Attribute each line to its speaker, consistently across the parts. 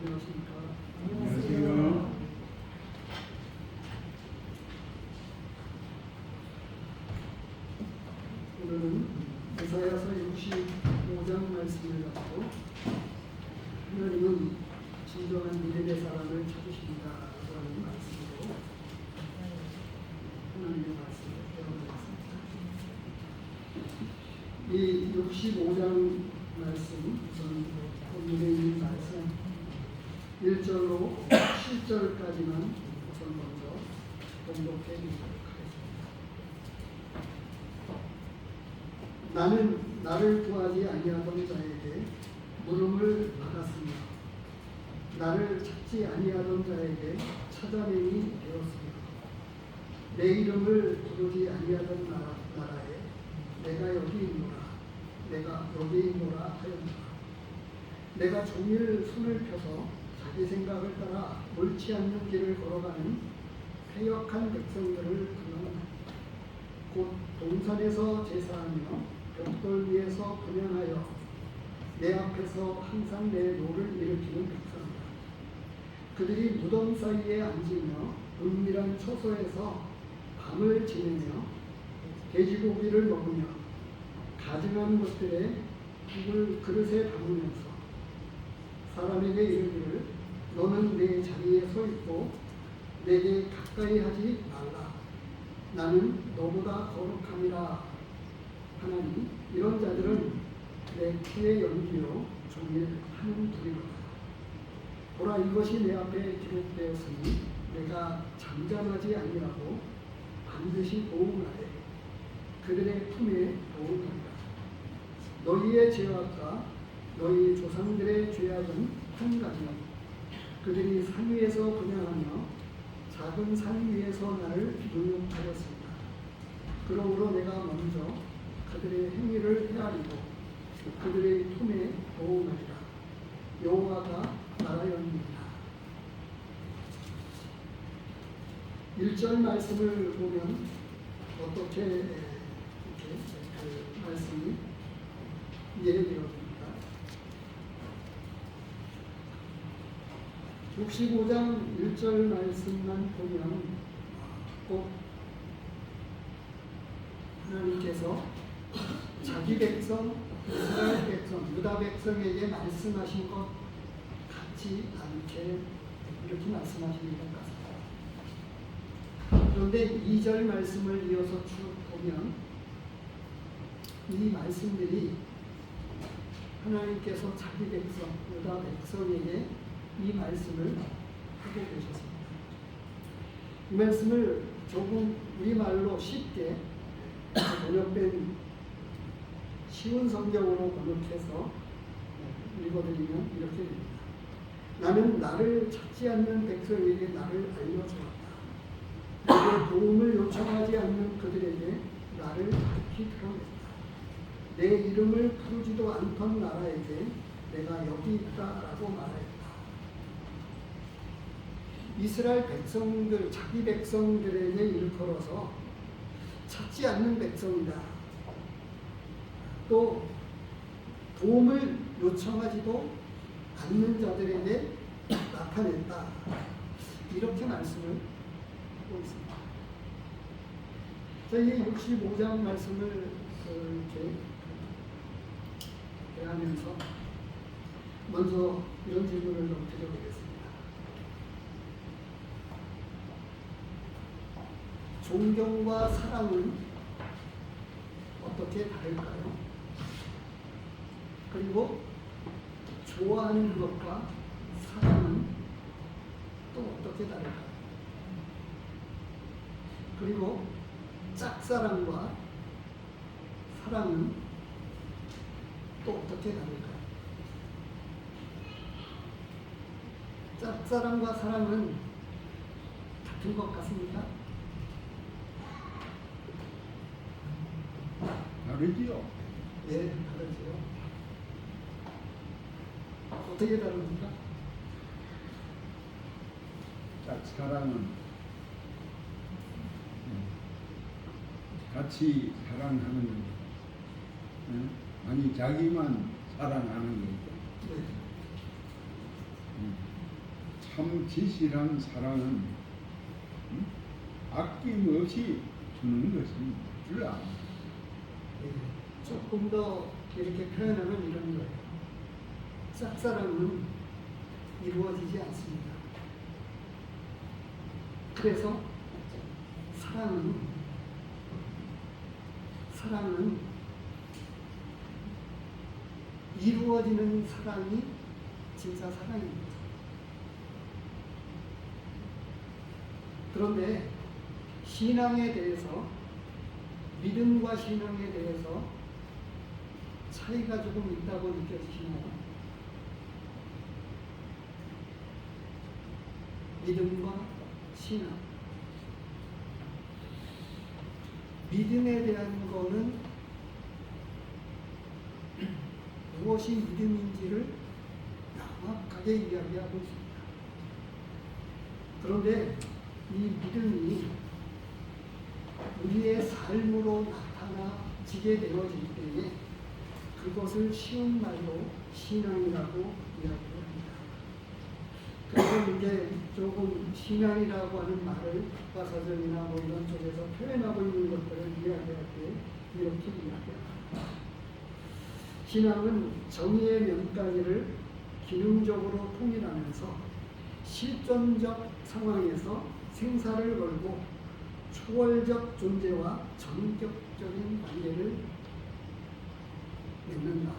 Speaker 1: 안녕하십니까.
Speaker 2: 안녕하세요.
Speaker 1: 오늘은 이사야서 65장 말씀을 갖고 하나님은 진정한 믿음의 사람을 찾으신다라는 말씀으로 하나님의 말씀을 배워보겠습니다. 이 65장 말씀, 우선 본문에 있는 말씀 1절로 7절까지만 우선 먼저 공독해 드리도록 하겠습니다. 나는 나를 구하지 아니하던 자에게 물음을 받았으며 나를 찾지 아니하던 자에게 찾아냄이 되었으며 내 이름을 부르지 아니하던 나라에 내가 여기 있노라 내가 여기 있노라 하였노라. 내가 종일 손을 펴서 자기 생각을 따라 옳지 않는 길을 걸어가는 패역한 백성들을 불러낸다. 곧 동산에서 제사하며 벽돌 위에서 분향하여 내 앞에서 항상 내 노를 일으키는 백성이다. 그들이 무덤 사이에 앉으며 은밀한 처소에서 밤을 지내며 돼지고기를 먹으며 가증한 것들에 국을 그릇에 담으면서 사람에게 이르기를 너는 내 자리에 서 있고 내게 가까이 하지 말라. 나는 너보다 거룩함이라 하나니 이런 자들은 내 피의 연기로 종일 하는 불이로다. 보라 이것이 내 앞에 기록되었으니 내가 잠잠하지 아니하고 반드시 보응하되 그들의 품에 보응하리라. 너희의 죄악과 너희 조상들의 죄악은 한 가지요. 그들이 산 위에서 분향하며 작은 산 위에서 나를 능욕하였습니다. 그러므로 내가 먼저 그들의 행위를 헤아리고 그들의 품에 보응하리라. 여호와가 말하였느니라. 1절 말씀을 보면 어떻게 이렇게 그 말씀이 이해되었습니까? 65장 1절 말씀만 보면 꼭 하나님께서 자기 백성, 이스라엘 백성, 유다 백성에게 말씀하신 것 같지 않게 이렇게 말씀하시는 것 같습니다. 그런데 2절 말씀을 이어서 쭉 보면 이 말씀들이 하나님께서 자기 백성, 유다 백성에게 이 말씀을 하고 계셨습니다. 이 말씀을 조금 우리말로 쉽게 번역된 쉬운 성경으로 번역해서 읽어드리면 이렇게 됩니다. 나는 나를 찾지 않는 백성에게 나를 알려주었다. 내게 도움을 요청하지 않는 그들에게 나를 밝히 드러냈다. 내 이름을 부르지도 않던 나라에게 내가 여기 있다라고 말했다. 이스라엘 백성들, 자기 백성들에게 일컬어서 찾지 않는 백성이다. 또 도움을 요청하지도 않는 자들에게 나타냈다. 이렇게 말씀을 하고 있습니다. 자, 이 65장 말씀을 이렇게 대하면서 먼저 이런 질문을 좀 드려보겠습니다. 존경과 사랑은 어떻게 다를까요? 그리고 좋아하는 것과 사랑은 또 어떻게 다를까요? 그리고 짝사랑과 사랑은 또 어떻게 다를까요? 짝사랑과 사랑은 같은 것 같습니까?
Speaker 2: 다르지요.
Speaker 1: 예, 다르지요. 어떻게 다릅니까?
Speaker 2: 짝사랑은 같이 사랑하는 거죠. 아니 자기만 사랑하는 거죠.
Speaker 1: 네.
Speaker 2: 참 진실한 사랑은 아낌없이 주는 것인 줄 알아.
Speaker 1: 예, 조금 더 이렇게 표현하면 이런 거예요. 짝사랑은 이루어지지 않습니다. 그래서 사랑은 이루어지는 사랑이 진짜 사랑입니다. 그런데 신앙에 대해서, 믿음과 신앙에 대해서 차이가 조금 있다고 느껴지시나요? 믿음과 신앙. 믿음에 대한 거는 무엇이 믿음인지를 명확하게 이야기하고 있습니다. 그런데 이 믿음이 우리의 삶으로 나타나지게 되어질 때에 그것을 쉬운 말로 신앙이라고 이야기합니다. 그래서 이제 조금 신앙이라고 하는 말을 박사전이나 뭐 이런 쪽에서 표현하고 있는 것들을 이야기할 때 이렇게 이야기합니다. 신앙은 정의의 명단위를 기능적으로 통일하면서 실존적 상황에서 생사를 걸고 초월적 존재와 전격적인 관계를 맺는다.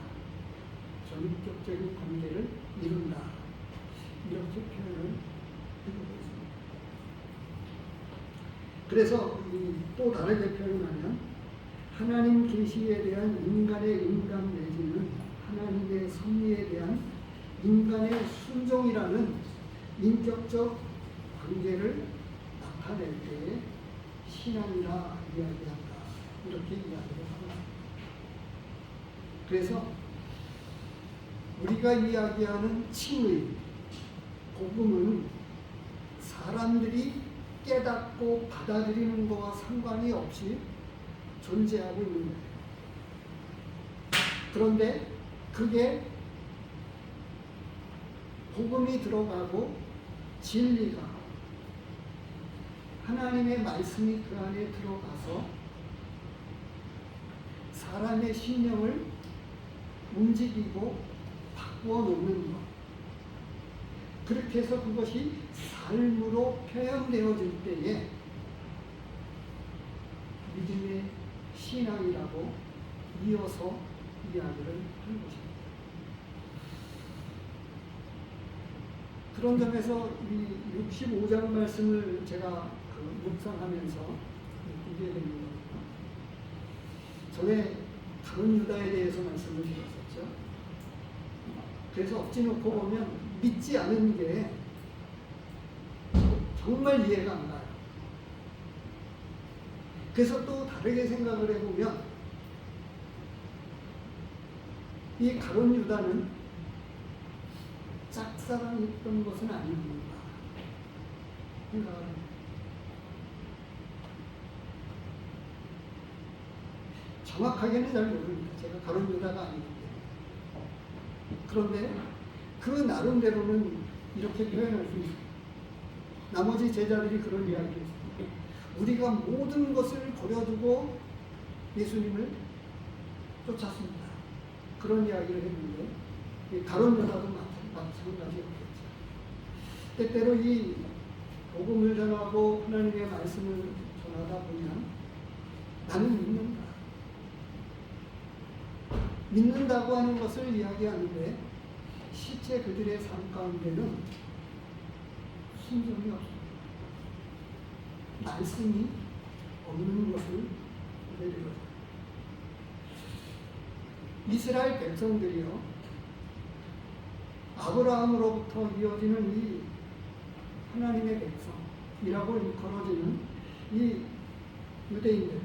Speaker 1: 전격적인 관계를 이룬다. 이렇게 표현을 해보고 있습니다. 그래서 또 다르게 표현하면 하나님 계시에 대한 인간의 인간 내지는 하나님의 섭리에 대한 인간의 순종이라는 인격적 관계를 나타낼 때에 신앙이라 이야기한다. 이렇게 이야기를 하고 있습니다. 그래서 우리가 이야기하는 칭의, 복음은 사람들이 깨닫고 받아들이는 것과 상관이 없이 존재하고 있는 거예요. 그런데 그게 복음이 들어가고 진리가 하나님의 말씀이 그 안에 들어가서 사람의 신령을 움직이고 바꾸어 놓는 것. 그렇게 해서 그것이 삶으로 표현되어질 때에 믿음의 신앙이라고 이어서 이야기를 하는 것입니다. 그런 점에서 이 65장 말씀을 제가 묵상하면서 느끼게 됩니다. 전에 다른 유다에 대해서 말씀을 드렸었죠. 그래서 엎지 놓고 보면 믿지 않은 게 정말 이해가 안 가요. 그래서 또 다르게 생각을 해보면 이 가룟 유다는 짝사랑했던 것은 아닙니다. 생각을 합니다. 정확하게는 잘 모릅니다. 제가 가룟 유다가 아니기 때문에. 그런데 그 나름대로는 이렇게 표현할 수 있습니다. 나머지 제자들이 그런 이야기를 했습니다. 우리가 모든 것을 버려두고 예수님을 쫓았습니다. 그런 이야기를 했는데 가룟 유다도 마찬가지였겠죠. 때때로 이 복음을 전하고 하나님의 말씀을 전하다 보면 나는 믿는다고 하는 것을 이야기하는데 실제 그들의 삶 가운데는 순종이 없습니다. 말씀이 없는 것을 내리거든요. 이스라엘 백성들이요, 아브라함으로부터 이어지는 이 하나님의 백성이라고 일컬어지는 이 유대인들,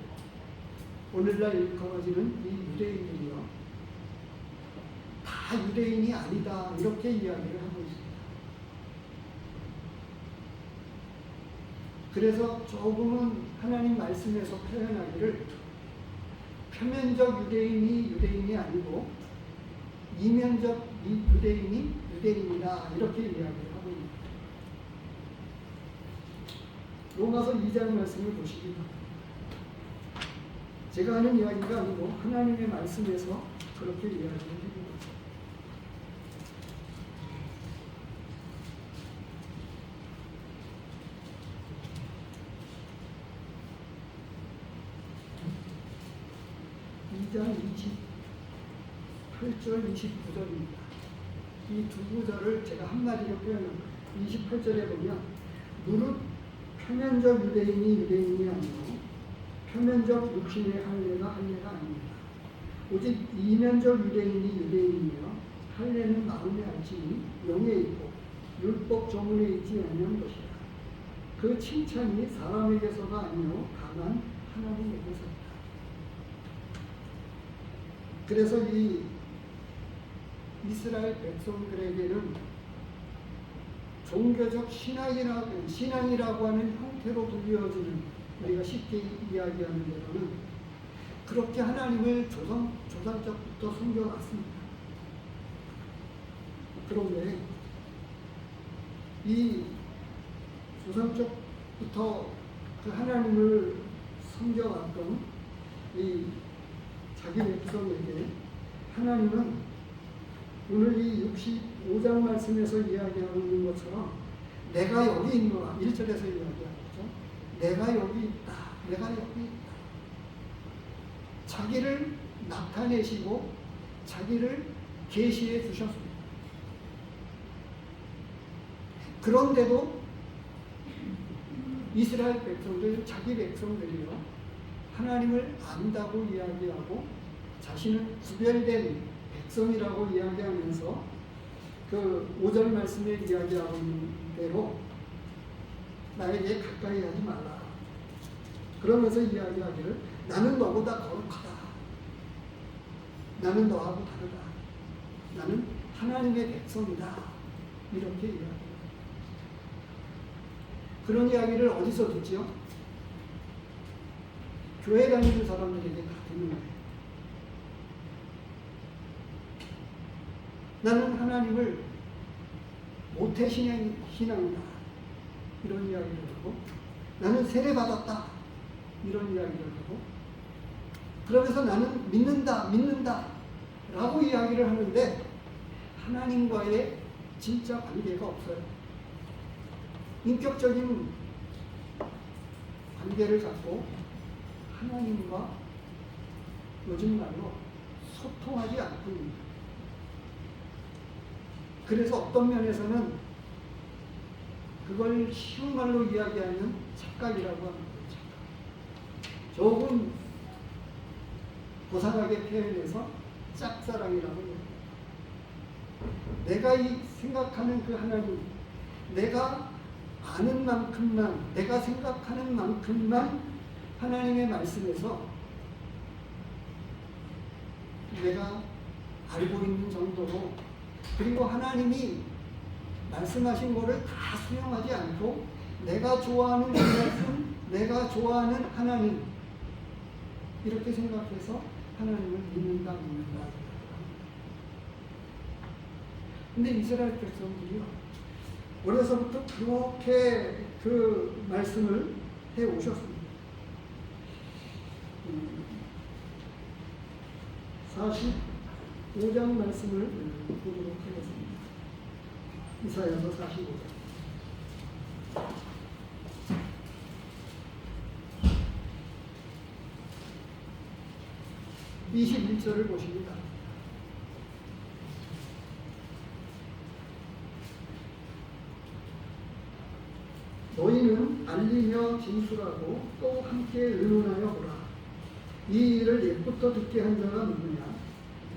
Speaker 1: 오늘날 일컬어지는 이 유대인들이요, 다 유대인이 아니다, 이렇게 이야기를 하고 있습니다. 그래서 조금은 하나님 말씀에서 표현하기를 표면적 유대인이 유대인이 아니고 이면적 유대인이 유대인이다, 이렇게 이야기를 하고 있습니다. 로마서 2장 말씀을 보시기 바랍니다. 제가 하는 이야기가 아니고 하나님의 말씀에서 그렇게 이야기를 해주고 있습니다. (2장 28절 29절입니다) 이 두 구절을 제가 한마디로 표현합니다. 28절에 보면 무릇 표면적 유대인이 유대인이 아니고 표면적 육신의 할례가 할례가 아닙니다. 오직 이면적 유대인이 유대인이며 할례는 마음에 알지니 영에 있고 율법 조문에 있지 아니한 것이라. 그 칭찬이 사람에게서가 아니요 다만 하나님에게서이다. 그래서 이 이스라엘 백성들에게는 종교적 신앙이라고 하는 형태로 불리어지는, 우리가 쉽게 이야기하는 대로는 그렇게 하나님을 조상적부터 섬겨왔습니다. 그런데 이 조상적부터 그 하나님을 섬겨왔던 이 자기 백성에게 하나님은 오늘 이 65장 말씀에서 이야기하고 있는 것처럼 내가 여기 있노라 1절에서 이야기하죠. 내가 여기 있다. 내가 여기 있다. 자기를 나타내시고 자기를 계시해 주셨습니다. 그런데도 이스라엘 백성들, 자기 백성들이요, 하나님을 안다고 이야기하고 자신은 구별된 백성이라고 이야기하면서 그 5절 말씀에 이야기하고 있는 대로 나에게 가까이 하지 말라. 그러면서 이야기하기를 나는 너보다 거룩하다. 나는 너하고 다르다. 나는 하나님의 백성이다. 이렇게 이야기합니다. 그런 이야기를 어디서 듣지요? 교회 다니는 사람들에게 다 듣는 거예요. 나는 하나님을 모태 신앙이다. 이런 이야기를 하고, 나는 세례받았다. 이런 이야기를 하고, 그러면서 나는 믿는다. 라고 이야기를 하는데 하나님과의 진짜 관계가 없어요. 인격적인 관계를 갖고 하나님과 요즘 말로 소통하지 않고 있습니다. 그래서 어떤 면에서는 그걸 쉬운 말로 이야기하는 착각이라고 합니다. 착각. 조금 고상하게 표현해서 짝사랑이라고 해요. 내가 생각하는 그 하나님, 내가 아는 만큼만, 내가 생각하는 만큼만 하나님의 말씀에서 내가 알고 있는 정도로, 그리고 하나님이 말씀하신 것을 다 수용하지 않고 내가 좋아하는 그 말씀, 내가 좋아하는 하나님, 이렇게 생각해서 하나님을 믿는다. 근데 이스라엘 백성들이요, 어려서부터 그렇게 그 말씀을 해 오셨습니다. 45장 말씀을 보도록 하겠습니다. 이사야서 45장. 21절을 보십니다. 너희는 알리며 진술하고 또 함께 의논하여 보라. 이 일을 옛부터 듣게 한 자가 누구냐?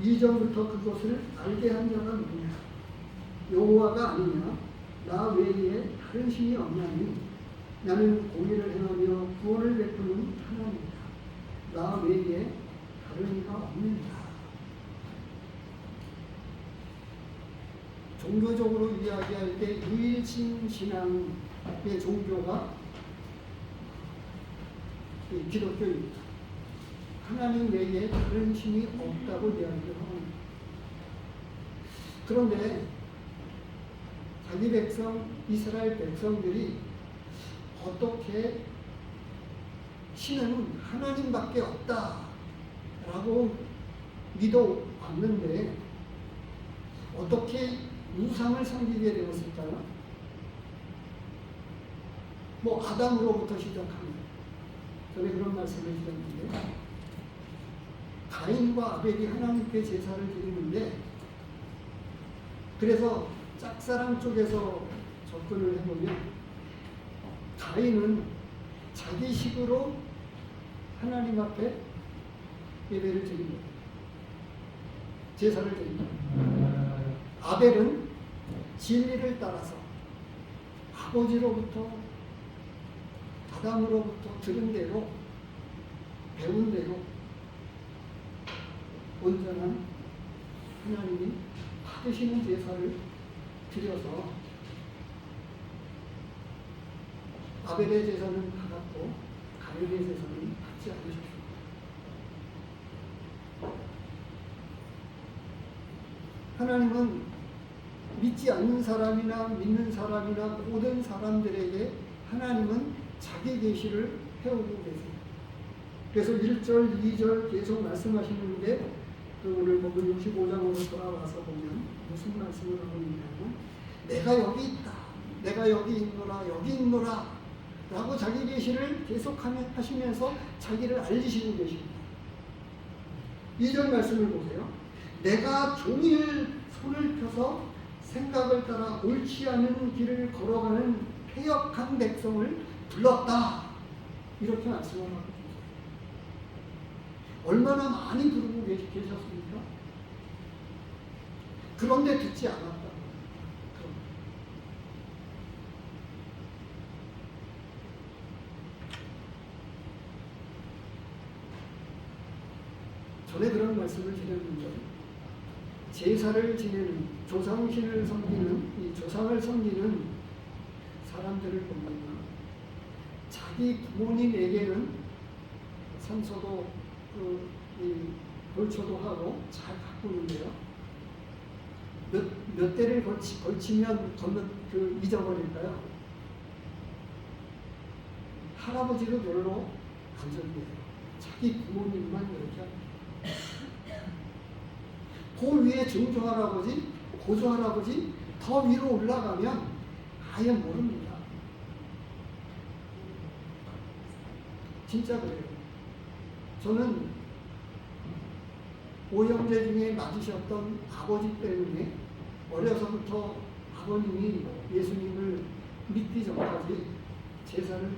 Speaker 1: 이전부터 그것을 알게 한 자가 누구냐? 여호와가 아니냐? 나 외에 다른 신이 없나니? 나는 공의를 행하며 구원을 베푸는 하나님이다. 나 외에 다른 이가 없느니라. 종교적으로 이야기할 때 유일신 신앙의 종교가 기독교입니다. 하나님 외에 다른 신이 없다고 이야기를 합니다. 그런데 자기 백성, 이스라엘 백성들이 어떻게 신은 하나님밖에 없다라고 믿어왔는데 어떻게 우상을 섬기게 되었을까요? 뭐 아담으로부터 시작합니다. 전에 그런 말씀을 드렸는데 가인과 아벨이 하나님께 제사를 드리는데 그래서 짝사랑 쪽에서 접근을 해보면 가인은 자기 식으로 하나님 앞에 예배를 드립니다. 제사를 드립니다. 아벨은 진리를 따라서 아버지로부터 아담으로부터 들은 대로 배운 대로 온전한 하나님이 받으시는 제사를 드려서 아벨의 제사는 받았고 가인의 제사는 받지 않으셨습니다. 하나님은 믿지 않는 사람이나 믿는 사람이나 모든 사람들에게 하나님은 자기 계시를 해오고 계세요. 그래서 1절, 2절 계속 말씀하시는데 오늘 본문 65장으로 돌아와서 보면 무슨 말씀을 하고 있냐면 내가 여기 있다. 내가 여기 있노라. 여기 있노라. 라고 자기 계시를 계속 하시면서 자기를 알리시고 계십니다. 2절 말씀을 보세요. 내가 종일 손을 펴서 생각을 따라 옳지 않은 길을 걸어가는 패역한 백성을 불렀다. 이렇게 말씀을 하고 있습니다. 얼마나 많이 부르고 계셨습니까? 그런데 듣지 않았다. 전에 그런 말씀을 드렸는데 제사를 지내는 조상신을 섬기는 이 조상을 섬기는 사람들을 보면 자기 부모님에게는 산소도 벌초도 하고 잘 가꾸는데요. 몇 대를 걸치면 잊어버릴까요? 할아버지도 별로 안 적이에요. 자기 부모님만 이렇게 합니다. 그 위에 증조할아버지, 고조할아버지 더 위로 올라가면 아예 모릅니다. 진짜 그래요. 저는 오형제 중에 맞으셨던 아버지 때문에 어려서부터 아버님이 예수님을 믿기 전까지 제사를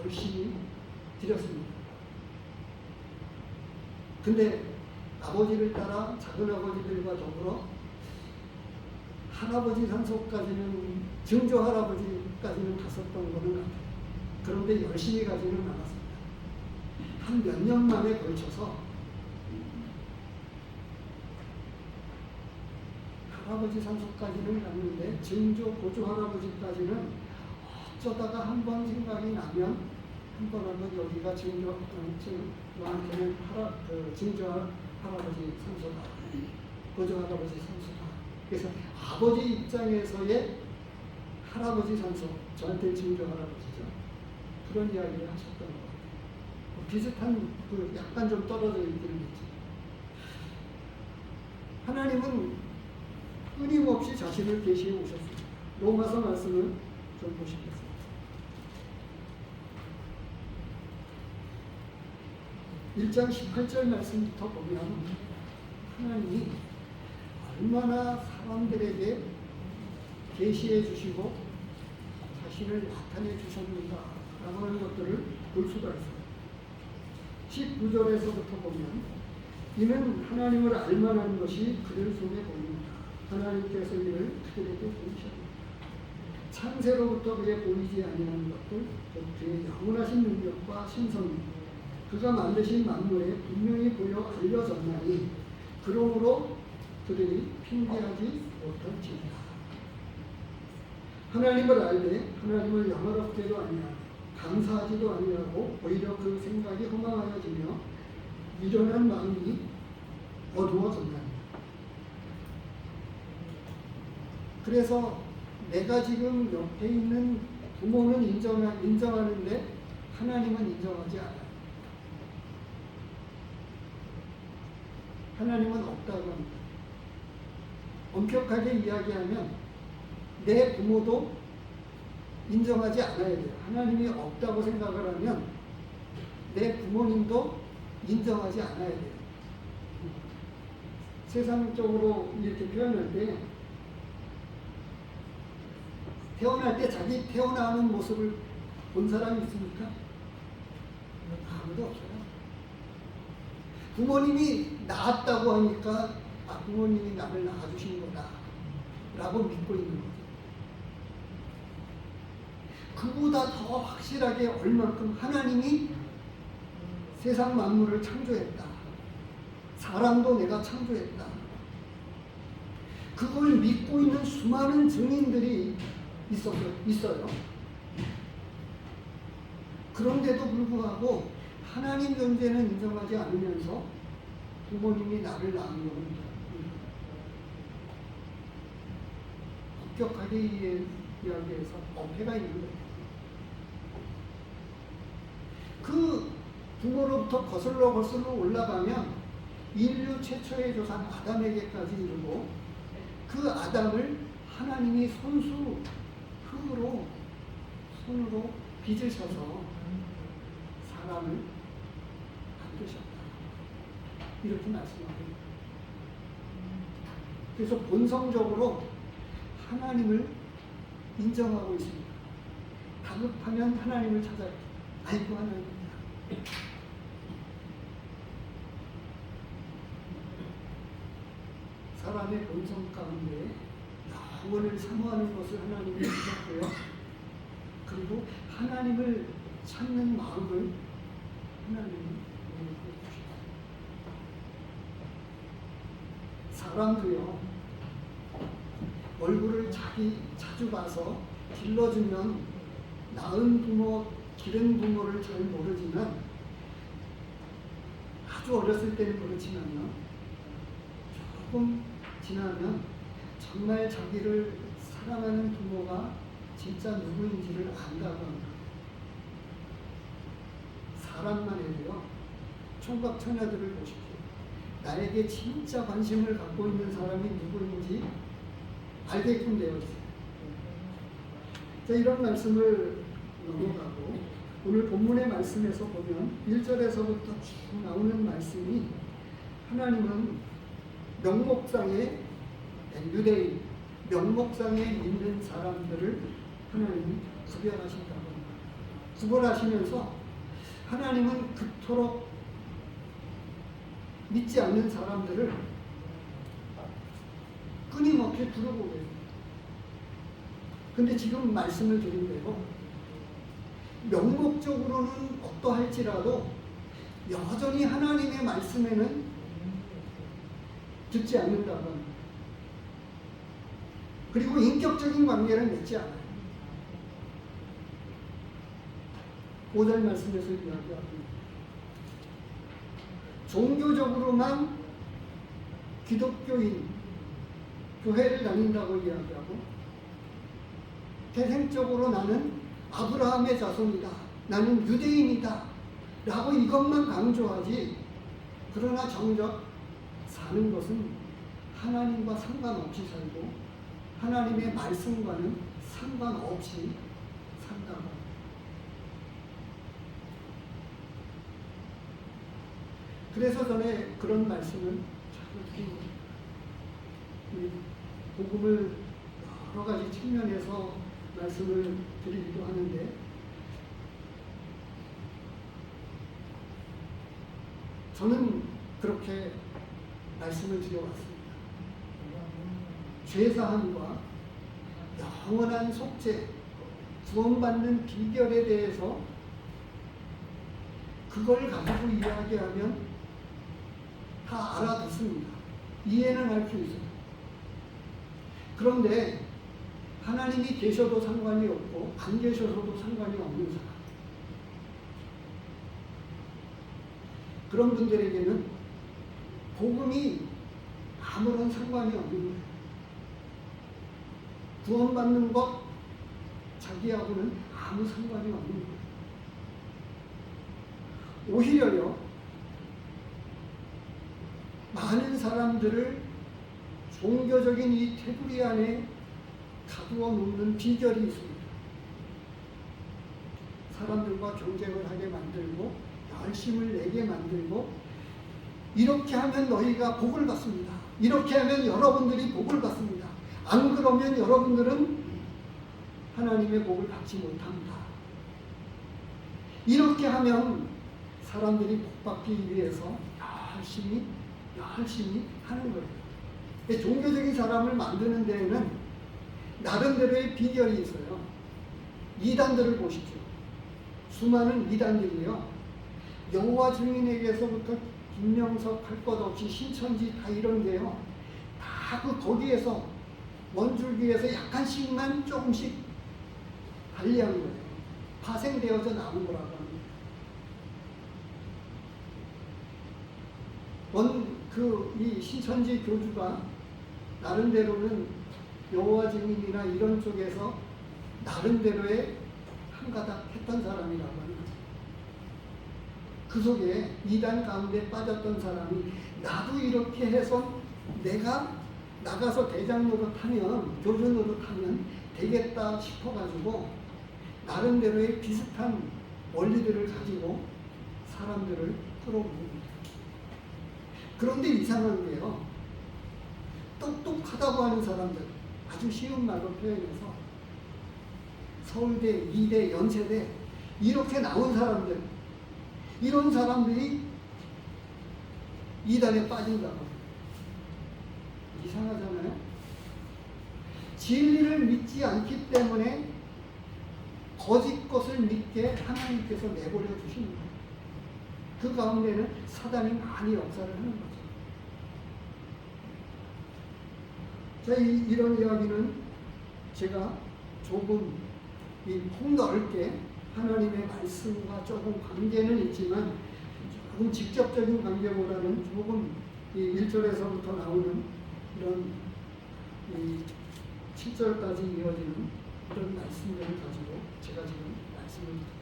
Speaker 1: 열심히 드렸습니다. 근데 아버지를 따라 작은아버지들과 더불어 할아버지 산소까지는 증조할아버지까지는 갔었던 거는 같아요. 그런데 열심히 가지는 않았습니다. 한 몇 년 만에 걸쳐서 할아버지 산소까지는 갔는데 증조, 고조 할아버지까지는 어쩌다가 한 번 생각이 나면 한 번 하면 여기가 증조, 너한테는 증조 할아버지 산소다, 고조 할아버지 산소다. 그래서 아버지 입장에서의 할아버지 산소, 저한테 증조 할아버지죠. 그런 이야기를 하셨던 것 같아요. 비슷한 약간 좀 떨어져 있기는 있죠. 하나님은 끊임없이 자신을 계시해 오셨습니다. 로마서 말씀을 좀 보시겠습니다. 1장 18절 말씀부터 보면 하나님이 얼마나 사람들에게 계시해 주시고 자신을 나타내 주셨는가 라고 하는 것들을 볼 수가 있어요. 19절에서부터 보면 이는 하나님을 알만한 것이 그들 속에 보입니다. 하나님께서 이를 그들에게 보이셨습니다. 창세로부터 그에 보이지 아니하는 것들, 곧 그의 영원하신 능력과 신성이 그가 만드신 만물에 분명히 보여 알려졌나니 그러므로 그들이 핑계하지 못할지니라. 하나님을 알되 하나님을 영화롭게도 아니하고 감사하지도 아니하고 오히려 그 생각이 허망하여지며 미련한 마음이 어두워졌나니. 그래서 내가 지금 옆에 있는 부모는 인정하는데 하나님은 인정하지 않아요. 하나님은 없다고 합니다. 엄격하게 이야기하면 내 부모도 인정하지 않아야 돼요. 하나님이 없다고 생각을 하면 내 부모님도 인정하지 않아야 돼요. 세상적으로 이렇게 표현할 때 태어날 때 자기 태어나는 모습을 본 사람이 있습니까? 아무도 없어요. 부모님이 낳았다고 하니까 부모님이 나를 낳아주신 거다 라고 믿고 있는 거죠. 그보다 더 확실하게 얼만큼 하나님이 세상 만물을 창조했다. 사람도 내가 창조했다. 그걸 믿고 있는 수많은 증인들이 있어요. 그런데도 불구하고 하나님 존재는 인정하지 않으면서 부모님이 나를 낳은 것은 엄격하게 이야기해서 어폐가 있는 거예요. 그 부모로부터 거슬러 올라가면 인류 최초의 조상 아담에게까지 이르고 그 아담을 하나님이 손으로 빚으셔서 사람을 만드셨다. 이렇게 말씀합니다. 그래서 본성적으로 하나님을 인정하고 있습니다. 다급하면 하나님을 찾아요. 아이고 하나님이다. 사람의 본성 가운데 영원을 사모하는 것을 하나님이 주셨고요. 그리고 하나님을 찾는 마음을 하나님이 주셨어요. 사람도요, 얼굴을 자주 봐서 길러주면 낳은 부모, 기른 부모를 잘 모르지만 아주 어렸을 때는 그렇지만요, 조금 지나면 정말 자기를 사랑하는 부모가 진짜 누구인지를 안다고 합니다. 사람만 해도요, 총각 처녀들을 보십시오. 나에게 진짜 관심을 갖고 있는 사람이 누구인지 알게끔 되어 있어요. 자, 이런 말씀을 넘어가고 오늘 본문의 말씀에서 보면 1절에서부터 쭉 나오는 말씀이 하나님은 명목상의 유대인, 명목상에 있는 사람들을 하나님이 구별하신다고 합니다. 구별하시면서 하나님은 그토록 믿지 않는 사람들을 끊임없이 두려보게 됩니다. 근데 지금 말씀을 드린 대로 명목적으로는 어떠할지라도 여전히 하나님의 말씀에는 듣지 않는다고 합니다. 그리고 인격적인 관계를 맺지 않아요. 5절 말씀에서 이야기합니다. 종교적으로만 기독교인, 교회를 다닌다고 이야기하고 태생적으로 나는 아브라함의 자손이다, 나는 유대인이다 라고 이것만 강조하지, 그러나 정작 사는 것은 하나님과 상관없이 살고 하나님의 말씀과는 상관없이 산다고 합니다. 그래서 전에 그런 말씀을 자주 드립니다. 복음을 여러 가지 측면에서 말씀을 드리기도 하는데, 저는 그렇게 말씀을 드려왔습니다. 죄사함과 영원한 속죄, 구원받는 비결에 대해서 그걸 가지고 이야기하면 다 알아듣습니다. 이해는 할 수 있어요. 그런데 하나님이 계셔도 상관이 없고 안 계셔서도 상관이 없는 사람, 그런 분들에게는 복음이 아무런 상관이 없는 거예요. 구원받는 것 자기하고는 아무 상관이 없는 거예요. 오히려요, 많은 사람들을 종교적인 이 테두리 안에 가두어 놓는 비결이 있습니다. 사람들과 경쟁을 하게 만들고 열심을 내게 만들고, 이렇게 하면 너희가 복을 받습니다. 이렇게 하면 여러분들이 복을 받습니다. 안 그러면 여러분들은 하나님의 복을 받지 못합니다. 이렇게 하면 사람들이 복받기 위해서 열심히 하는 거예요. 종교적인 사람을 만드는 데에는 나름대로의 비결이 있어요. 이단들을 보십시오. 수많은 이단들이요, 여호와 증인에게서부터 김명석 할 것 없이 신천지 다 이런데요, 다 거기에서 원줄기에서 약간씩만 조금씩 달리한 거예요. 파생되어져 나온 거라고 합니다. 이 신천지 교주가 나름대로는 여호와 증인이나 이런 쪽에서 나름대로의 한가닥 했던 사람이라고 합니다. 그 속에 이단 가운데 빠졌던 사람이 나도 이렇게 해서 내가 나가서 대장 노릇하면, 교주 노릇하면 되겠다 싶어가지고 나름대로의 비슷한 원리들을 가지고 사람들을 끌어모읍니다. 그런데 이상한 게요, 똑똑하다고 하는 사람들, 아주 쉬운 말로 표현해서 서울대, 이대, 연세대 이렇게 나온 사람들, 이런 사람들이 이단에 빠진다고. 이상하잖아요. 진리를 믿지 않기 때문에 거짓 것을 믿게 하나님께서 내버려 주시는 거예요. 그 가운데는 사단이 많이 역사를 하는 거죠. 자, 이런 이야기는 제가 조금 폭넓게 하나님의 말씀과 조금 관계는 있지만, 조금 직접적인 관계보다는 조금 이 1절에서부터 나오는 이런 7절까지 이어지는 이런 말씀들을 가지고 제가 지금 말씀을 드립니다.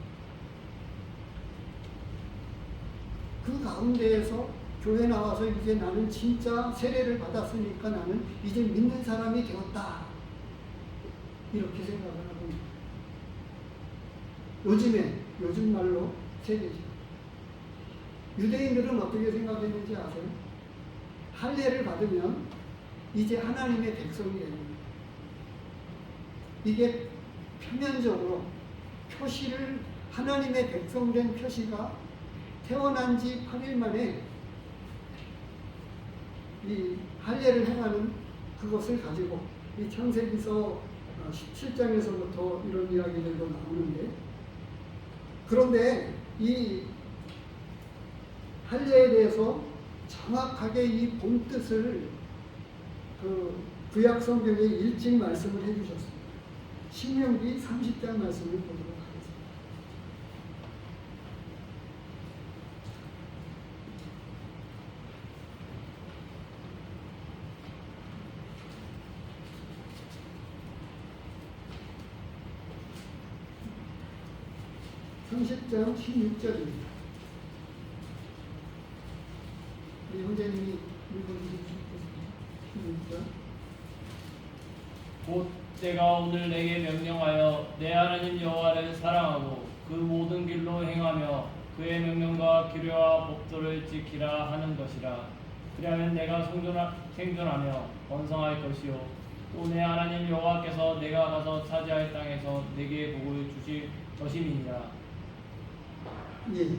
Speaker 1: 그 가운데에서 교회 나와서 이제 나는 진짜 세례를 받았으니까 나는 이제 믿는 사람이 되었다, 이렇게 생각을 하고 있습니다. 요즘 말로 세례죠. 유대인들은 어떻게 생각했는지 아세요? 할례를 받으면 이제 하나님의 백성이 됩니다. 이게 표면적으로 표시를, 하나님의 백성된 표시가 태어난 지 8일 만에 이 할례를 행하는 그것을 가지고, 이 창세기서 17장에서부터 이런 이야기들도 나오는데, 그런데 이 할례에 대해서 정확하게 이 본뜻을 구약 성경에 일찍 말씀을 해주셨습니다. 신명기 30장 말씀을 보도록 하겠습니다. (30장) 16절입니다. 우리 형제님이 읽어주시겠습니다. 16절.
Speaker 3: 곧 내가 오늘 내게 명령하여 내 하나님 여호와를 사랑하고 그 모든 길로 행하며 그의 명령과 규례와 법도를 지키라 하는 것이라. 그리하면 내가 생존하며 번성할 것이요 또 내 하나님 여호와께서 내가 가서 차지할 땅에서 내게 복을 주실 것임이니라.
Speaker 1: 예.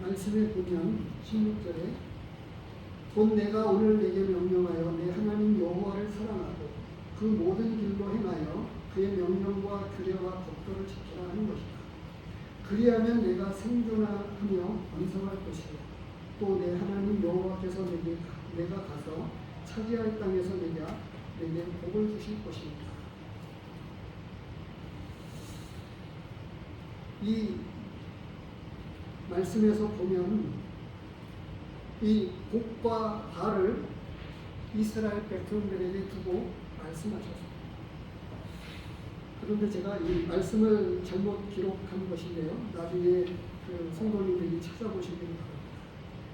Speaker 1: 말씀에 보면 16절에 곧 내가 오늘 내게 명령하여 내 하나님 여호와를 사랑하고 그 모든 길로 행하여 그의 명령과 규례와 법도를 지키라 하는 것이다. 그리하면 내가 생존하며 번성할 것이요 또 내 하나님 여호와께서 내가 가서 차지할 땅에서 내게 복을 주실 것입니다. 이 말씀에서 보면 이 복과 발을 이스라엘 백성들에게 두고 말씀하셨습니다. 그런데 제가 이 말씀을 잘못 기록한 것인데요. 나중에 그 성도님들이 찾아보시기를 바랍니다.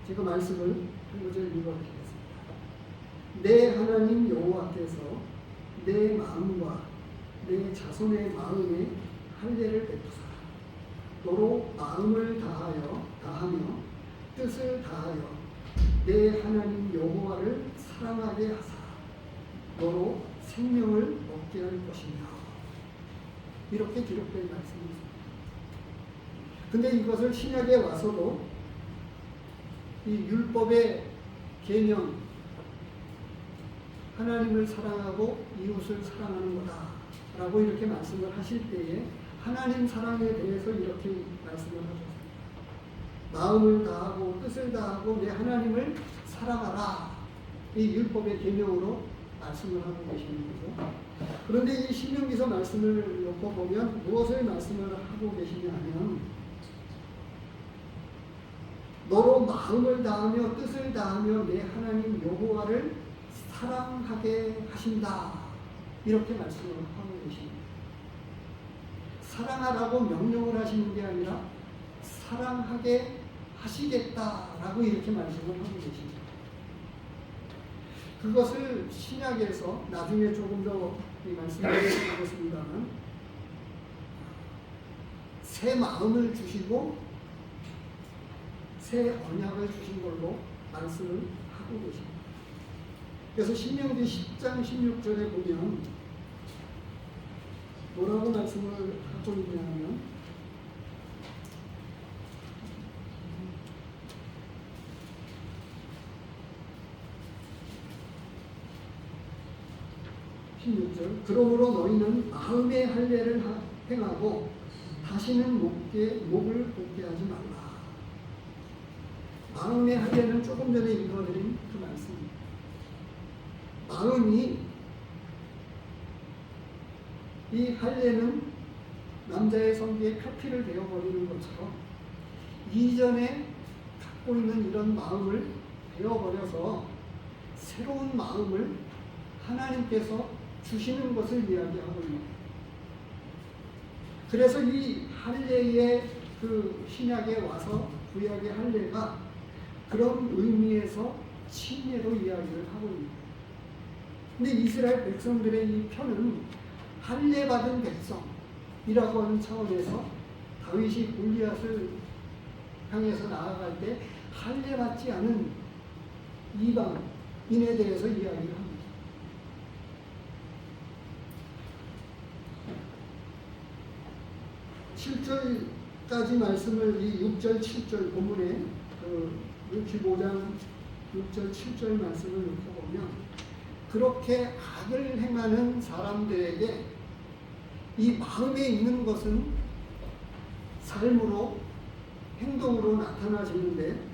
Speaker 1: 제가 말씀을 한 구절 읽어드리겠습니다. 내 하나님 여호와께서 내 마음과 내 자손의 마음에 할례를 베푸사 너로 마음을 다하며 뜻을 다하여 내 하나님 여호와를 사랑하게 하사 너로 생명을 얻게 할 것이며 이렇게 기록된 말씀입니다. 근데 이것을 신약에 와서도 이 율법의 계명 하나님을 사랑하고 이웃을 사랑하는 거다 라고 이렇게 말씀을 하실 때에 하나님 사랑에 대해서 이렇게 말씀을 하셨습니다. 마음을 다하고 뜻을 다하고 내 하나님을 사랑하라. 이 율법의 계명으로 말씀을 하고 계시는 거죠. 그런데 이 신명기서 말씀을 놓고 보면 무엇을 말씀을 하고 계시냐면 너로 마음을 다하며 뜻을 다하며 내 하나님 여호와를 사랑하게 하신다. 이렇게 말씀을 하고 계십니다. 사랑하라고 명령을 하시는 게 아니라 사랑하게 하시겠다라고 이렇게 말씀을 하고 계십니다. 그것을 신약에서 나중에 조금 더 이 말씀을 드리겠습니다만 새 마음을 주시고 새 언약을 주신 걸로 말씀을 하고 계십니다. 그래서 신명기 10장 16절에 보면 뭐라고 말씀을 하고 있냐면 그러므로 너희는 마음의 할례를 행하고 다시는 목을 곱게 하지 말라. 마음의 할례는 조금 전에 읽어드린 그 말씀입니다. 마음이 이 할례는 남자의 성기에 표피를 베어버리는 것처럼 이전에 갖고 있는 이런 마음을 베어버려서 새로운 마음을 하나님께서 주시는 것을 이야기하고 있습니다. 그래서 이 할례의 그 신약에 와서 구약의 할례가 그런 의미에서 침례로 이야기를 하고 있습니다. 근데 이스라엘 백성들의 이 편은 할례 받은 백성이라고 하는 차원에서 다윗이 골리앗을 향해서 나아갈 때 할례 받지 않은 이방인에 대해서 이야기를 합니다. 7절까지 말씀을 이 6절, 7절 본문에 그 65장 6절, 7절 말씀을 놓고 보면 그렇게 악을 행하는 사람들에게 이 마음에 있는 것은 삶으로 행동으로 나타나지는데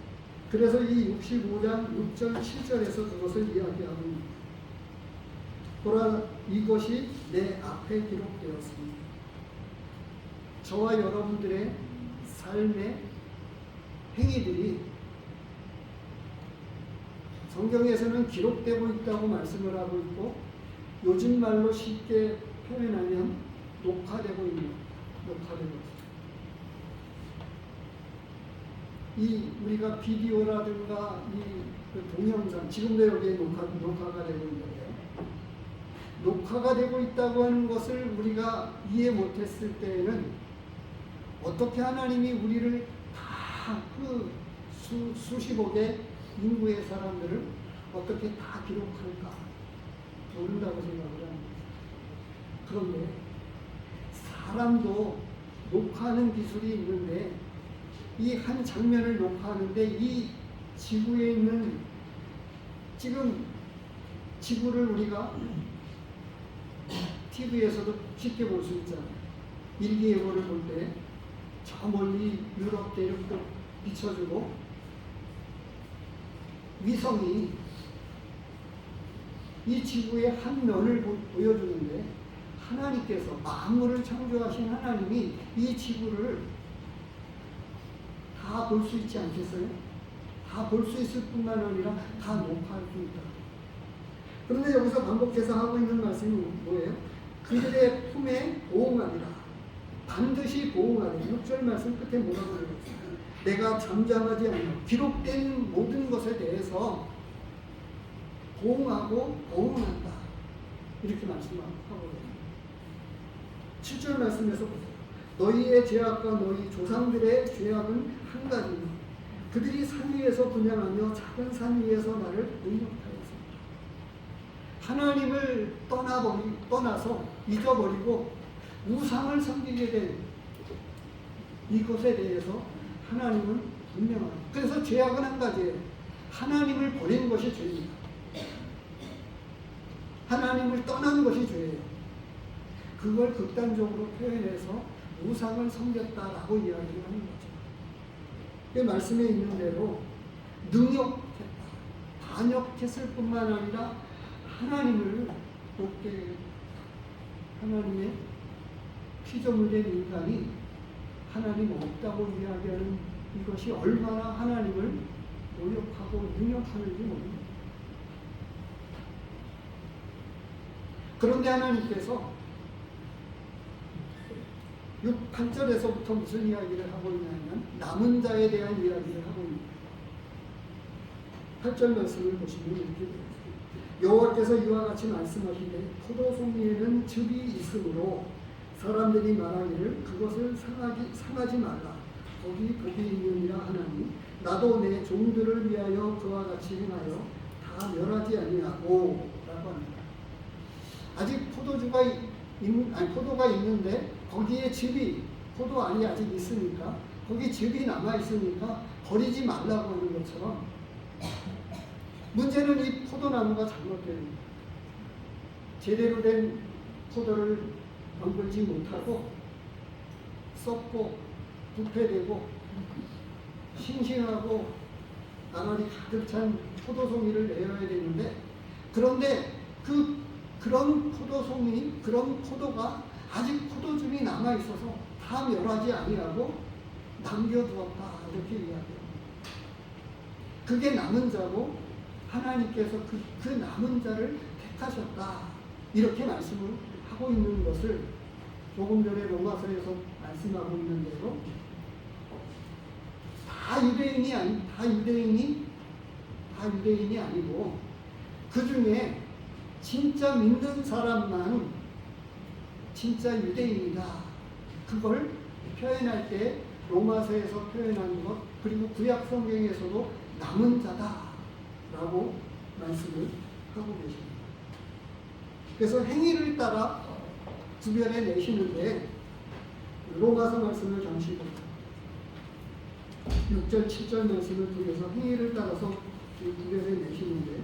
Speaker 1: 그래서 이 65장 6절, 7절에서 그것을 이야기하고 있습니다. 보라 이것이 내 앞에 기록되었습니다. 저와 여러분들의 삶의 행위들이 성경에서는 기록되고 있다고 말씀을 하고 있고 요즘 말로 쉽게 표현하면 녹화되고 있는 겁니다. 녹화되고 있습니다. 이 우리가 비디오라든가 이 동영상 지금도 여기에 녹화가 되고 있는데요. 녹화가 되고 있다고 하는 것을 우리가 이해 못했을 때에는 어떻게 하나님이 우리를 다 그 수십억의 인구의 사람들을 어떻게 다 기록할까 모른다고 생각을 합니다. 그런데 사람도 녹화하는 기술이 있는데 이 한 장면을 녹화하는데 이 지구에 있는 지금 지구를 우리가 TV에서도 쉽게 볼 수 있잖아요. 일기예보를 볼 때 저 멀리 유럽 대륙도 비춰주고 위성이 이 지구의 한 면을 보여주는데 하나님께서 만물을 창조하신 하나님이 이 지구를 다 볼 수 있지 않겠어요? 다 볼 수 있을 뿐만 아니라 다 녹화할 수 있다. 그런데 여기서 반복해서 하고 있는 말씀이 뭐예요? 그들의 품에 보응하리라. 반드시 보응하리라. 6절 말씀 끝에 뭐라고 그러겠어요? 내가 잠잠하지 않아 기록된 모든 것에 대해서 보응하고 보응한다. 이렇게 말씀하고 계십니다. 7절 말씀에서 보세요. 너희의 죄악과 너희 조상들의 죄악은 한 가지니 그들이 산 위에서 분양하며 작은 산 위에서 나를 능력하였습니다. 하나님을 떠나서 잊어버리고 우상을 섬기게 된 이것에 대해서 하나님은 분명합니다. 그래서 죄악은 한 가지예요. 하나님을 버린 것이 죄입니다. 하나님을 떠난 것이 죄예요. 그걸 극단적으로 표현해서 우상을 섬겼다라고 이야기를 하는 거죠. 그 말씀에 있는 대로 능욕했다. 반역했을 뿐만 아니라 하나님을 높게 하나님의 피조물된 인간이 하나님 없다고 이야기하는 이것이 얼마나 하나님을 모욕하고 능욕하는지 모릅니다. 그런데 하나님께서 8절에서부터 무슨 이야기를 하고 있냐면 남은 자에 대한 이야기를 하고 있습니다. 8절 말씀을 보시면 이렇게 되어 있습니다. 여호와께서 이와 같이 말씀하시되 포도송이에는 즙이 있으므로 사람들이 말하기를 그것을 상하지 말라. 거기 복이 있느니라 하나니 나도 내 종들을 위하여 그와 같이 행하여 다 멸하지 아니하고 라고 합니다. 아직 포도가 있는데 거기에 즙이 포도알이 아직 있으니까 거기 즙이 남아 있으니까 버리지 말라고 하는 것처럼 문제는 이 포도나무가 잘못된 제대로 된 포도를 엉글지 못하고 썩고 부패되고 싱싱하고 나날이 가득 찬 포도송이를 내어야 되는데 그런데 그런 포도송이 그런 포도가 아직 포도즙이 남아있어서 다 멸하지 아니하고 남겨두었다 이렇게 이야기합니다. 그게 남은 자고 하나님께서 그 남은 자를 택하셨다 이렇게 말씀을 하고 있는 것을 조금 전에 로마서에서 말씀하고 있는 대로 다 유대인이 아니고 그 중에 진짜 믿는 사람만 진짜 유대인이다. 그걸 표현할 때 로마서에서 표현한 것 그리고 구약 성경에서도 남은 자다라고 말씀을 하고 계십니다. 그래서 행위를 따라 구별해 내시는데 로마서 말씀을 잠시 6절 7절 말씀을 통해서 행위를 따라서 구별해 내시는데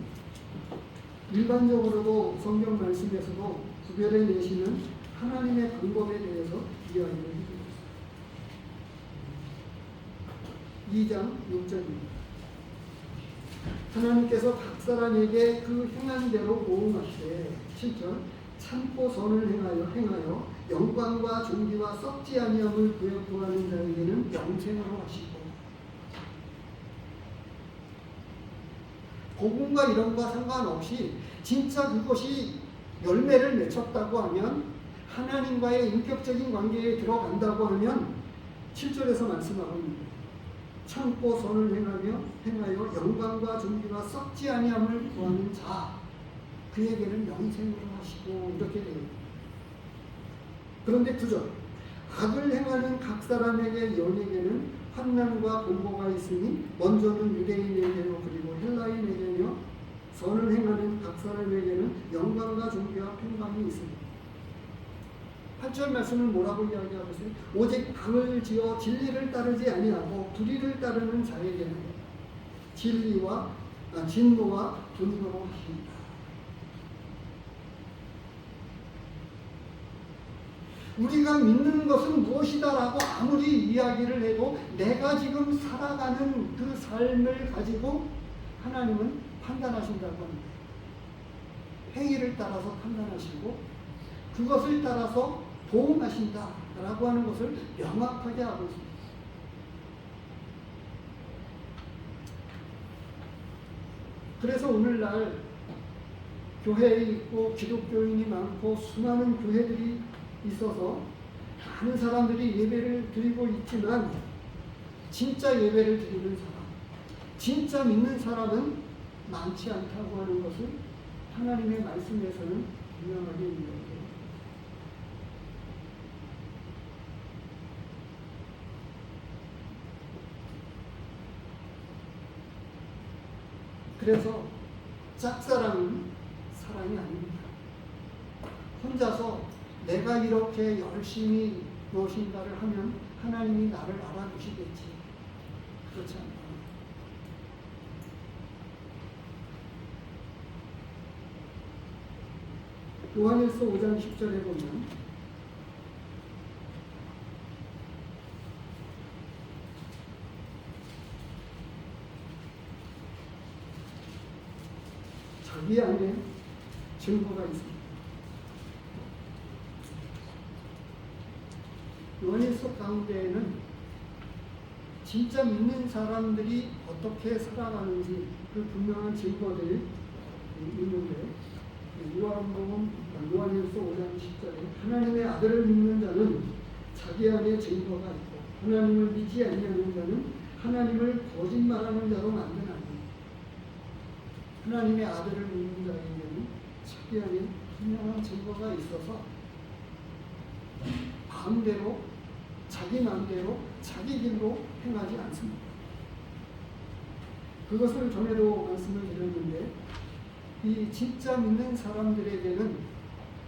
Speaker 1: 일반적으로도 성경 말씀에서도 구별해 내시는 하나님의 방법에 대해서 이야기를 해주고 있습니다. 2장 6절입니다. 하나님께서 각 사람에게 그 행한 대로 보응하시되 7절 참고 선을 행하여 영광과 존귀와 썩지 아니함을 구하는 자에게는 영생으로 하시고 복음과 이런 것과 상관없이 진짜 그것이 열매를 맺혔다고 하면 하나님과의 인격적인 관계에 들어간다고 하면 7절에서 말씀하고 있습니다. 참고 선을 행하여 영광과 존귀와 썩지 아니함을 구하는 자 그에게는 영생으로 하시고 이렇게 됩니다. 그런데 9절 악을 행하는 각 사람에게 영에게는 환난과 공고가 있으니 먼저는 유대인에게로 그리고 헬라인에게며 선을 행하는 각 사람에게는 영광과 존귀와 평강이 있습니다. 8절 말씀을 뭐라고 이야기하고 있어요? 오직 당을 지어 진리를 따르지 아니하고 불의를 따르는 자에게는 진노와 분노로 하십니다. 우리가 믿는 것은 무엇이다라고 아무리 이야기를 해도 내가 지금 살아가는 그 삶을 가지고 하나님은 판단하신다고 합니다. 행위를 따라서 판단하시고 그것을 따라서 보응하신다라고 하는 것을 명확하게 하고 있습니다. 그래서 오늘날 교회에 있고 기독교인이 많고 수많은 교회들이 있어서 많은 사람들이 예배를 드리고 있지만 진짜 예배를 드리는 사람, 진짜 믿는 사람은 많지 않다고 하는 것을 하나님의 말씀에서는 분명하게 이야기해요. 그래서 짝사랑은 사랑이 아닙니다. 혼자서 내가 이렇게 열심히 무엇인가를 하면 하나님이 나를 알아주시겠지. 그렇지 않다. 요한일서 5장 10절에 보면 자기 안에 증거가 있습니다. 요한일서 가운데에는 진짜 믿는 사람들이 어떻게 살아가는지 그 분명한 증거들이 있는데 요한일서 5장 10절에 하나님의 아들을 믿는 자는 자기 안에 증거가 있고 하나님을 믿지 아니하는 자는 하나님을 거짓말하는 자로 만드나니 하나님의 아들을 믿는 자에게는 자기 안에 분명한 증거가 있어서 마음대로 자기 마음대로 자기 길로 행하지 않습니다. 그것을 전에도 말씀을 드렸는데 이 진짜 믿는 사람들에게는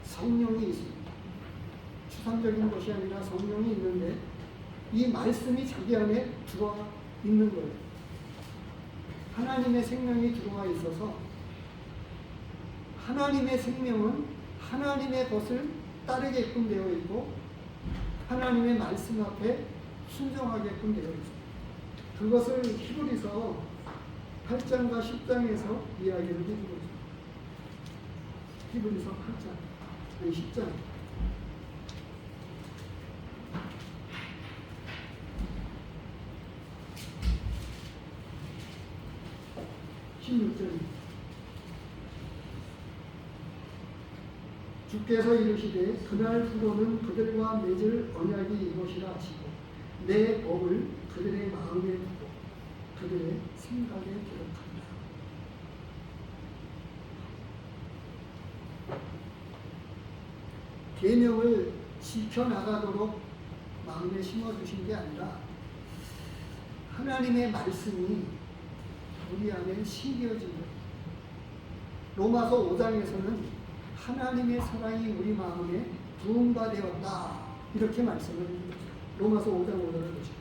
Speaker 1: 성령이 있습니다. 추상적인 것이 아니라 성령이 있는데 이 말씀이 자기 안에 들어와 있는 거예요. 하나님의 생명이 들어와 있어서 하나님의 생명은 하나님의 것을 따르게끔 되어 있고 하나님의 말씀 앞에 순종하게끔 되어 있습니다. 그것을 히브리서 8장과 10장에서 이야기를 해주고 있습니다. 히브리서 8장, 아니 10장. 16절. 주께서 이르시되 그날 후로는 그들과 맺을 언약이 이것이라 하시고 내 법을 그들의 마음에 두고 그들의 생각에 기록한다. 계명을 지켜나가도록 마음에 심어주신 게 아니라 하나님의 말씀이 우리 안에 심겨진 것. 로마서 5장에서는 하나님의 사랑이 우리 마음에 부음바 되었다 이렇게 말씀을 합니다. 로마서 5장 5절을 보십시오.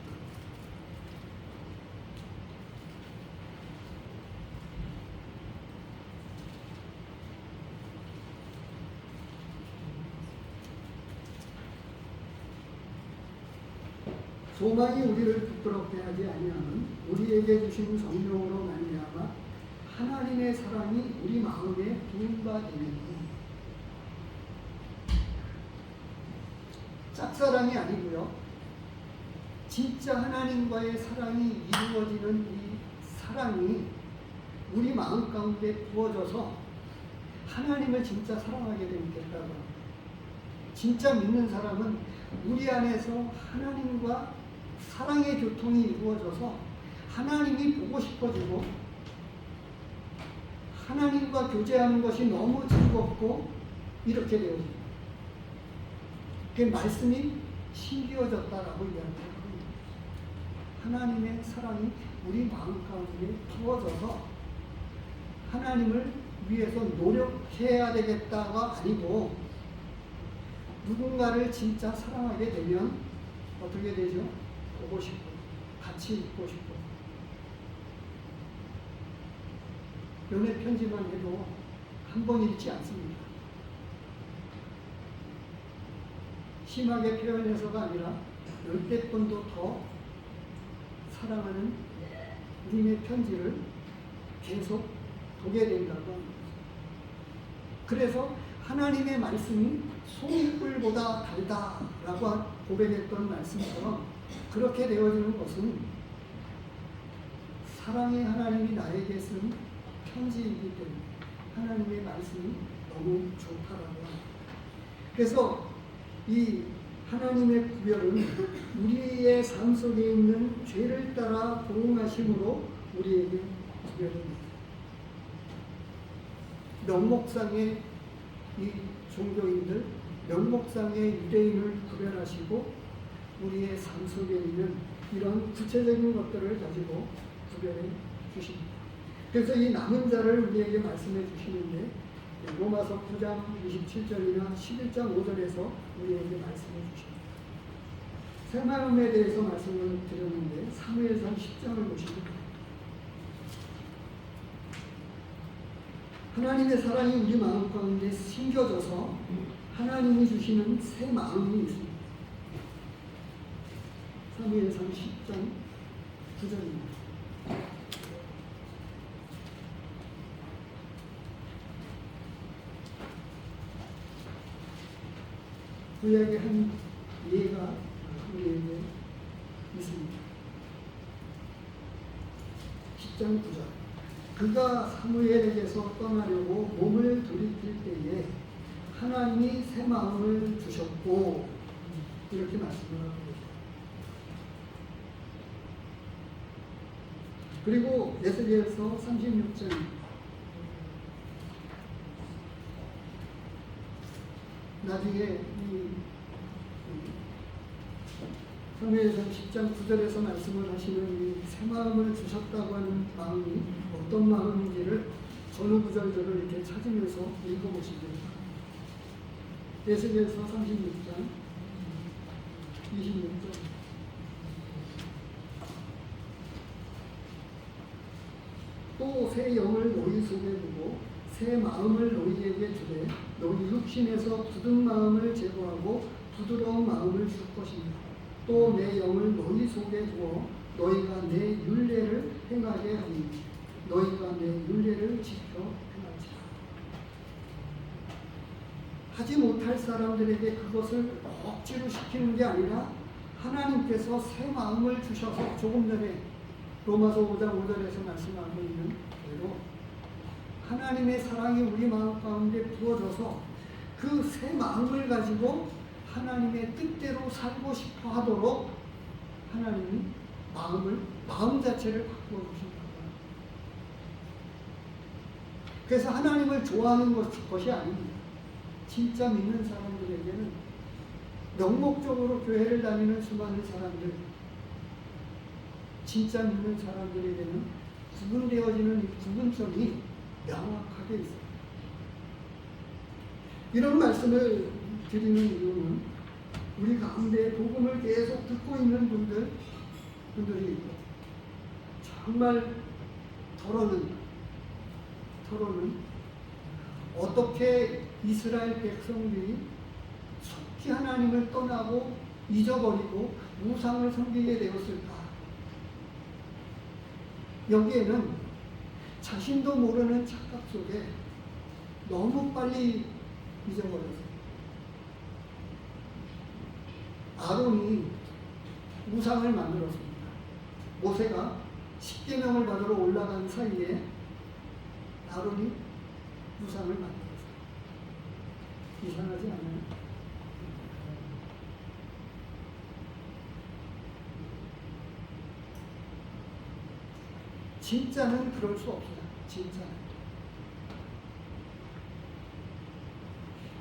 Speaker 1: 소망이 우리를 부끄럽게 하지 아니하는 우리에게 주신 성령으로 말미암아 하나님의 사랑이 우리 마음에 부음바 되니 짝사랑이 아니고요. 진짜 하나님과의 사랑이 이루어지는 이 사랑이 우리 마음 가운데 부어져서 하나님을 진짜 사랑하게 되겠다고. 진짜 믿는 사람은 우리 안에서 하나님과 사랑의 교통이 이루어져서 하나님이 보고 싶어지고 하나님과 교제하는 것이 너무 즐겁고 이렇게 되어집니다. 그 말씀이 신기어졌다라고 이야기합니다. 하나님의 사랑이 우리 마음 가운데 부어져서 하나님을 위해서 노력해야 되겠다가 아니고 누군가를 진짜 사랑하게 되면 어떻게 되죠? 보고 싶고 같이 있고 싶고 연애 편지만 해도 한 번 읽지 않습니다. 심하게 표현해서가 아니라 10대 번도 더 사랑하는 우리의 편지를 계속 보게 된다고 합니다. 그래서 하나님의 말씀이 송이꿀보다 달다라고 고백했던 말씀처럼 그렇게 되어지는 것은 사랑의 하나님이 나에게 쓴 편지이기 때문에 하나님의 말씀이 너무 좋다라고 합니다. 그래서 이 하나님의 구별은 우리의 삶 속에 있는 죄를 따라 보응하심으로 우리에게 구별됩니다. 명목상의 이 종교인들, 명목상의 유대인을 구별하시고 우리의 삶 속에 있는 이런 구체적인 것들을 가지고 구별해 주십니다. 그래서 이 남은 자를 우리에게 말씀해 주시는데 로마서 9장 27절이나 11장 5절에서 우리에게 말씀해 주십니다. 새 마음에 대해서 말씀을 드렸는데 사무엘상 10장을 보시면 하나님의 사랑이 우리 마음 가운데 심겨져서 하나님이 주시는 새 마음이 있습니다. 사무엘상 10장 9절입니다. 구약의 한 예가 우리에게 있습니다. 10장 9절. 그가 사무엘에게서 떠나려고 몸을 돌이킬 때에 하나님이 새 마음을 주셨고 이렇게 말씀을 하고 계세요. 그리고 에스겔서 36장 나중에 이 사무엘상 10장 9절에서 말씀을 하시는 이 새 마음을 주셨다고 하는 마음이 어떤 마음인지를 전후 구절들을 이렇게 찾으면서 읽어보시기 바랍니다. 에스겔서 36장 26절. 또 새 영을 너희 속에 두고 새 마음을 너희에게 주되 너희 육신에서 굳은 마음을 제거하고 부드러운 마음을 줄 것입니다. 또 내 영을 너희 속에 두어 너희가 내 율례를 행하게 하니 너희가 내 율례를 지켜 행할지라. 하지 못할 사람들에게 그것을 억지로 시키는 게 아니라 하나님께서 새 마음을 주셔서 조금 전에 로마서 5장 5절에서 말씀하고 있는 대로 하나님의 사랑이 우리 마음 가운데 부어져서 그 새 마음을 가지고 하나님의 뜻대로 살고 싶어 하도록 하나님이 마음 자체를 바꾸어 주신다고 합니다. 그래서 하나님을 좋아하는 것이 아닙니다. 진짜 믿는 사람들에게는 명목적으로 교회를 다니는 수많은 사람들, 진짜 믿는 사람들에게는 구분되어지는 이 구분점이 명확하게 있습니다. 이런 말씀을 드리는 이유는 우리 가운데 복음을 계속 듣고 있는 분들이 있고 정말 더러는 어떻게 이스라엘 백성들이 속히 하나님을 떠나고 잊어버리고 우상을 섬기게 되었을까? 여기에는 자신도 모르는 착각 속에 너무 빨리 잊어버렸어요. 아론이 우상을 만들었습니다. 모세가 십계명을 받으러 올라간 사이에 아론이 우상을 만들었어요. 이상하지 않아요? 진짜는 그럴 수 없어요. 진짜는.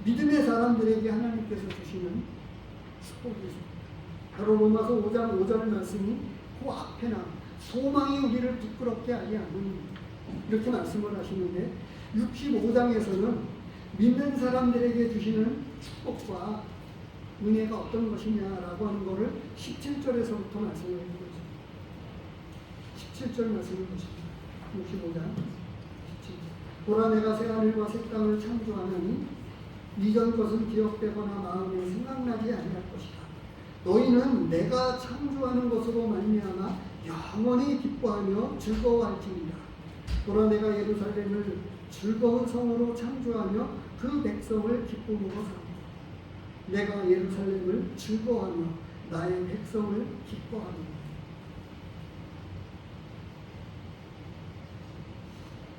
Speaker 1: 믿음의 사람들에게 하나님께서 주시는 축복이 있습니다. 바로 로마서 5장 5절 말씀이 그 앞에나 소망이 우리를 부끄럽게 하지 않는 이렇게 말씀을 하시는데 65장에서는 믿는 사람들에게 주시는 축복과 은혜가 어떤 것이냐라고 하는 것을 17절에서부터 말씀을 해주고 있습니다. 17절 말씀을 보십니다. 65장 17절. 보라 내가 새하늘과 새 땅을 창조하나니 이전 것은 기억되거나 마음에 생각나지 아니할 것이다. 너희는 내가 창조하는 것으로 말미암아 영원히 기뻐하며 즐거워할지니라. 보라 내가 예루살렘을 즐거운 성으로 창조하며 그 백성을 기쁨으로 삼다. 내가 예루살렘을 즐거워하며 나의 백성을 기뻐하노라.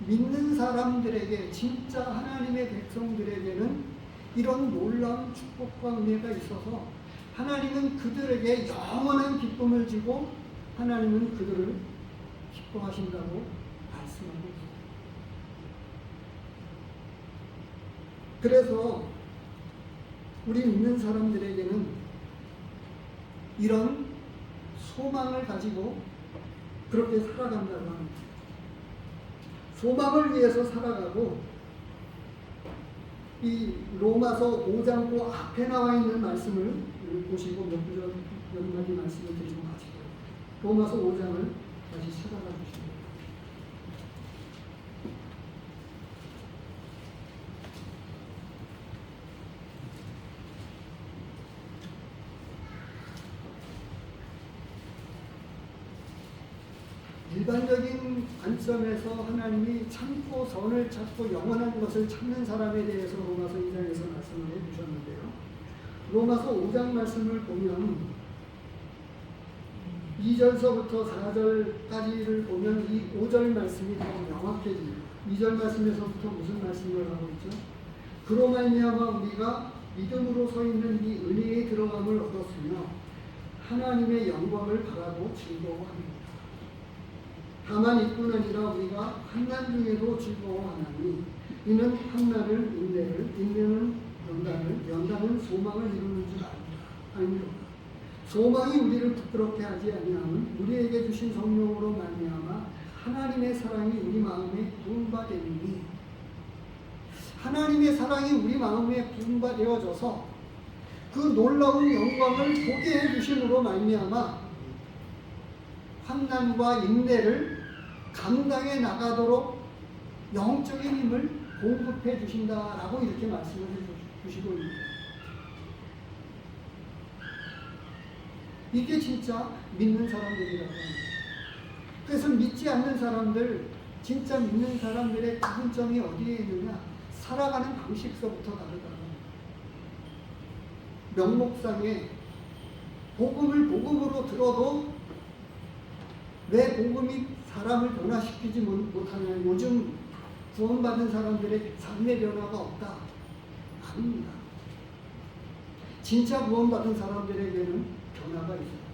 Speaker 1: 믿는 사람들에게, 진짜 하나님의 백성들에게는 이런 놀라운 축복과 은혜가 있어서 하나님은 그들에게 영원한 기쁨을 주고 하나님은 그들을 기뻐하신다고 말씀하고 있습니다. 그래서 우리 믿는 사람들에게는 이런 소망을 가지고 그렇게 살아간다고 합니다. 소망을 위해서 살아가고, 이 로마서 5장 그 앞에 나와 있는 말씀을 보시고 몇 마디 말씀을 드리고 마치고요. 로마서 5장을 다시 찾아가 주십니다. 일반적인 관점에서 하나님이 참고 선을 찾고 영원한 것을 찾는 사람에 대해서 로마서 2장에서 말씀을 해주셨는데요. 로마서 5장 말씀을 보면 2절서부터 4절까지를 보면 이 5절 말씀이 더 명확해집니다. 2절 말씀에서부터 무슨 말씀을 하고 있죠? 그로 말미암아 우리가 믿음으로 서 있는 이 은혜에 들어감을 얻었으며 하나님의 영광을 바라고 즐거워합니다. 다만 이뿐 아니라 우리가 환난 중에도 즐거워하나니 이는 환난은 인내를, 인내는 연단을, 연단은 소망을 이루는 줄 아니라 소망이 우리를 부끄럽게 하지 아니하면 우리에게 주신 성령으로 말미암아 하나님의 사랑이 우리 마음에 부음바 되니, 하나님의 사랑이 우리 마음에 부음바 되어져서 그 놀라운 영광을 보게 해주심으로 말미암아 환난과 인내를 감당해 나가도록 영적인 힘을 공급해 주신다라고 이렇게 말씀을 해주시고 있습니다. 이게 진짜 믿는 사람들이라고 합니다. 그래서 믿지 않는 사람들, 진짜 믿는 사람들의 기준점이 어디에 있느냐? 살아가는 방식서부터 다르다고 합니다. 명목상에 복음을 복음으로 들어도 왜 복음이 사람을 변화시키지 못하냐? 요즘 구원받은 사람들의 삶의 변화가 없다. 아닙니다. 진짜 구원받은 사람들에게는 변화가 있어요.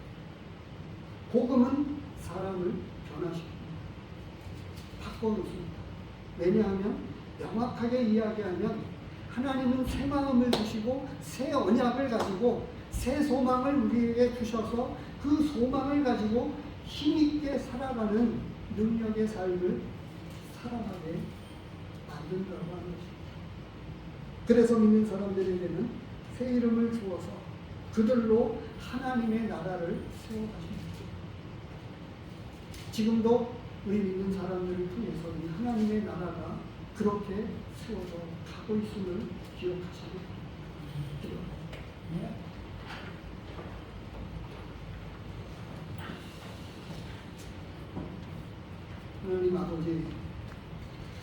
Speaker 1: 복음은 사람을 변화시킵니다. 바꿔놓습니다. 왜냐하면 명확하게 이야기하면 하나님은 새 마음을 주시고 새 언약을 가지고 새 소망을 우리에게 주셔서 그 소망을 가지고 힘있게 살아가는 능력의 삶을 살아가게 만든다고 하는 것입니다. 그래서 믿는 사람들에게는 새 이름을 주어서 그들로 하나님의 나라를 세워가십니다. 지금도 우리 믿는 사람들을 통해서 이 하나님의 나라가 그렇게 세워져 가고 있음을 기억하시기 바랍니다. 하나님 아버지,